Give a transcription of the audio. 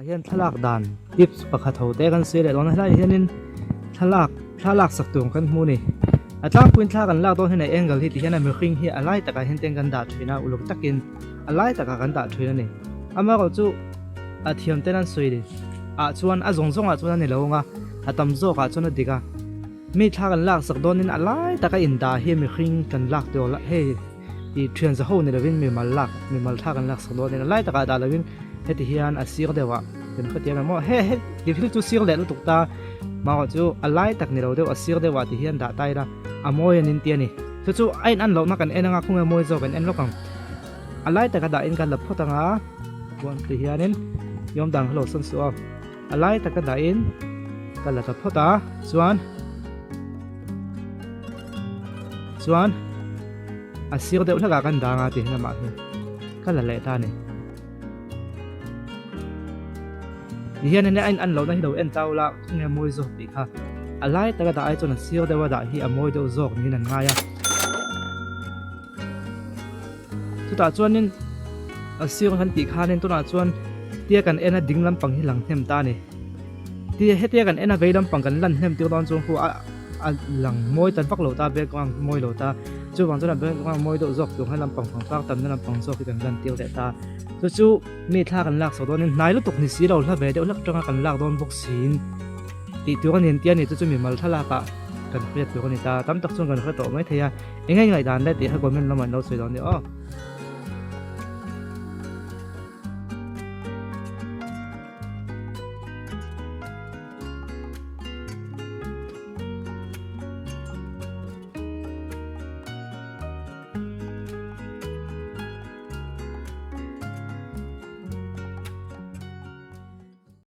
hian thalak dan tips pakhat ho te kan se le don hlai hianin thalak sak tung kan hmu ni atlang puin thla kan lak don hena angle hi ti hian a mi hring hi alai taka hin teng kan da thina uluk takin alai taka kan da thina ni ama ko chu a thiam ten an soi ni a chuan a zong a chuan ni longa atam zo ka chuan a diga mi thla kan lak sak donin alai taka in da hi mi hring kan lak to la he i thian za ho ni lovin mi mal thla kan lak sak donin alai taka da lovin heti hian a sir dewa ten khatiam mo he difil tu sir le lu tukta ma ko chu alai tak ni ro deu a sir dewa ti hian da tai ra amoi anin ti ani chu ain an lo na kan enanga khunga moi zo kan en lokam alai taka da in kan la photanga wan ti hianin yom dang hlo san su alai taka da in kan la ta phota chuan a sir deu thaga kan da nga ti na ma hi kan la le ta ni hian ne an lo na hi do en taula nge moi zo ti kha alai taka da ai chon sir dewa da hi a moi do zok ni nan nga ya chu ta chuanin a sir han ti kha nen to na chuan tia kan ena ding lam pang hi lang hem ta ni tia he tia kan ena ve lam pang kan lan hem ti don chung hu a lang moi tan pak lo ta be kwang moi lo ta chu wang chona be kwang moi do zok tu han lam pang pang pak tam na lam pang zok ki kan lan tiu le ta chu mi thla kan lak so don nai lu tuk ni si lo hla ve de ulak tanga kan lak don bok sin ti tu kan hin tia ni chu mi mal thala ka kan khriat tu kan ta tam tak chung kan khra to mai theya engai ngai dan le ti ha gomen laman lo soi don ni